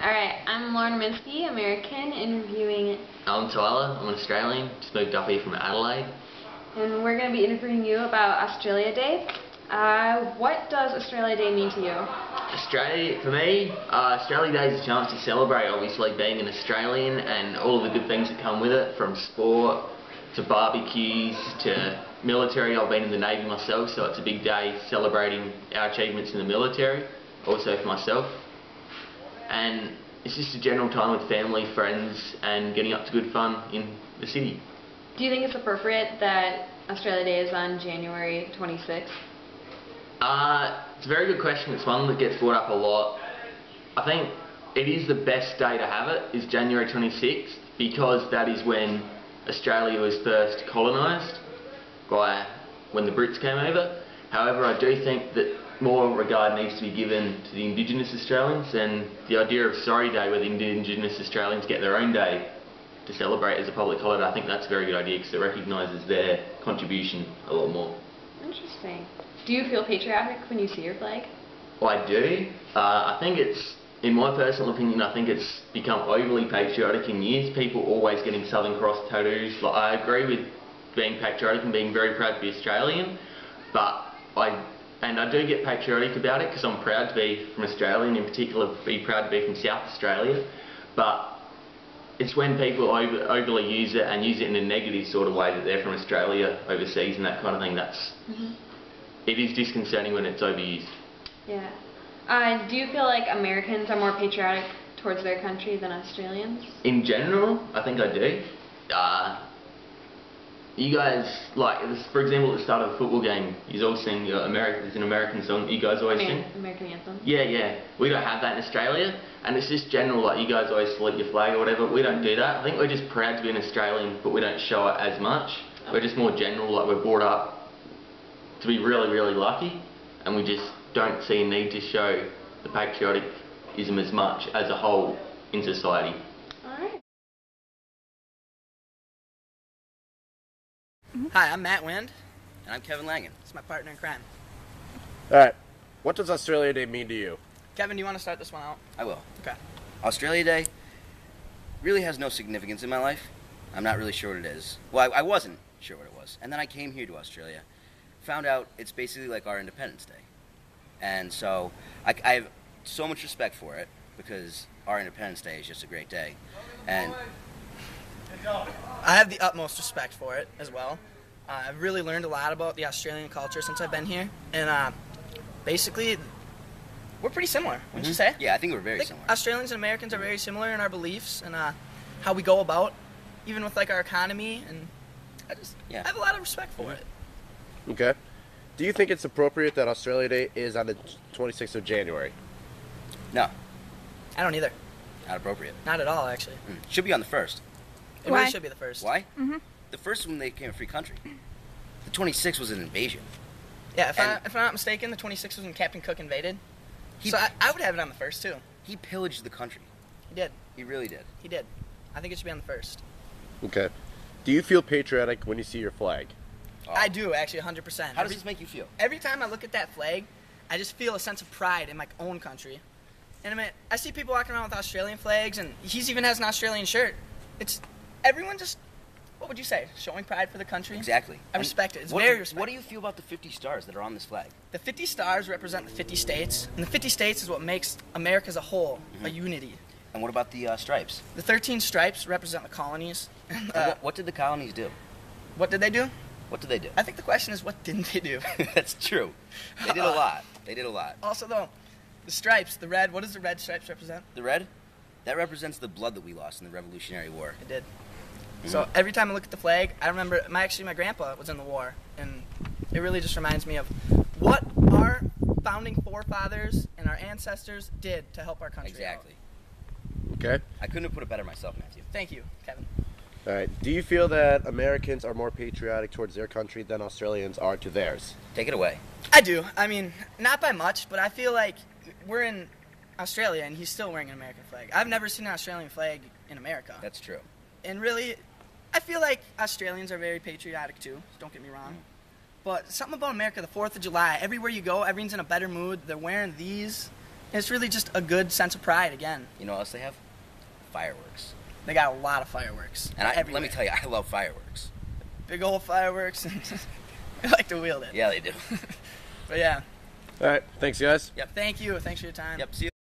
Alright, I'm Lauren Minsky, American, interviewing, I'm Tyler, I'm an Australian, just moved up here from Adelaide. and we're going to be interviewing you about Australia Day. What does Australia Day mean to you? Australia, for me, Australia Day is a chance to celebrate, obviously, being an Australian and all of the good things that come with it, from sport to barbecues to military. I've been in the Navy myself, so it's a big day celebrating our achievements in the military, also for myself. And it's just a general time with family, friends, and getting up to good fun in the city. Do you think it's appropriate that Australia Day is on January 26th? It's a very good question. It's one that gets brought up a lot. I think it is the best day to have it, is January 26th, because that is when Australia was first colonised by when the Brits came over. However, I do think that more regard needs to be given to the Indigenous Australians, and the idea of Sorry Day, where the Indigenous Australians get their own day to celebrate as a public holiday, I think that's a very good idea because it recognises their contribution a lot more. Interesting. Do you feel patriotic when you see your flag? I do. I think it's, in my personal opinion, I think it's become overly patriotic in years. People always getting Southern Cross tattoos. Like, I agree with being patriotic and being very proud to be Australian, but I do get patriotic about it because I'm proud to be from Australia, and in particular be proud to be from South Australia. But it's when people overly use it and use it in a negative sort of way, that they're from Australia overseas and that kind of thing. It is disconcerting when it's overused. Yeah. Do you feel like Americans are more patriotic towards their country than Australians? In general, I think I do. You guys, like, for example, at the start of a football game, you all sing there's an American song you guys always sing. American anthem. Yeah. We don't have that in Australia, and it's just general, like, you guys always salute your flag or whatever. We don't do that. I think we're just proud to be an Australian, but we don't show it as much. Okay. We're just more general, like, we're brought up to be really, really lucky, and we just don't see a need to show the patriotism as much as a whole in society. Alright. Hi, I'm Matt Wind. And I'm Kevin Langan. It's my partner in crime. Alright, what does Australia Day mean to you? Kevin, do you want to start this one out? I will. Okay. Australia Day really has no significance in my life. I'm not really sure what it is. Well, I wasn't sure what it was. And then I came here to Australia, found out it's basically like our Independence Day. And so I have so much respect for it because our Independence Day is just a great day. And I have the utmost respect for it as well. I've really learned a lot about the Australian culture since I've been here. And basically, we're pretty similar, wouldn't you say? Yeah, I think we're very similar. Australians and Americans are very similar in our beliefs and how we go about, even with like our economy. And I have a lot of respect for it. Okay. Do you think it's appropriate that Australia Day is on the 26th of January? No, I don't either. not appropriate. Not at all, actually. Should be on the 1st. It really should be the first. Why? The first is when they became a free country. The 26th was an invasion. Yeah, if I'm not mistaken, the 26th was when Captain Cook invaded. So I would have it on the first, too. He pillaged the country. He did. He really did. He did. I think it should be on the first. Okay. Do you feel patriotic when you see your flag? Oh. I do, actually, 100%. How does this make you feel? Every time I look at that flag, I just feel a sense of pride in my own country. And I mean, I see people walking around with Australian flags, and he even has an Australian shirt. It's everyone just, what would you say, showing pride for the country? Exactly. I respect it. It's very respectful. What do you feel about the 50 stars that are on this flag? The 50 stars represent the 50 states, and the 50 states is what makes America as a whole a unity. And what about the stripes? The 13 stripes represent the colonies. And what did the colonies do? What did they do? What did they do? I think the question is, what didn't they do? That's true. They did a lot. They did a lot. Also, though, the stripes, the red, what does the red stripes represent? The red? That represents the blood that we lost in the Revolutionary War. It did. So every time I look at the flag, I remember, my grandpa was in the war, and it really just reminds me of what our founding forefathers and our ancestors did to help our country Exactly. out. Okay. I couldn't have put it better myself, Matthew. Thank you, Kevin. Alright. Do you feel that Americans are more patriotic towards their country than Australians are to theirs? Take it away. I do. I mean, not by much, but I feel like we're in Australia, and he's still wearing an American flag. I've never seen an Australian flag in America. That's true. And really, I feel like Australians are very patriotic too, don't get me wrong. But something about America, the 4th of July, everywhere you go, everyone's in a better mood. They're wearing these. It's really just a good sense of pride again. You know what else they have? Fireworks. They got a lot of fireworks. And let everywhere. me tell you, I love fireworks. Big old fireworks. I like to wield it. Yeah, they do. But yeah. All right. Thanks, guys. Thank you. Thanks for your time. Yep, see you.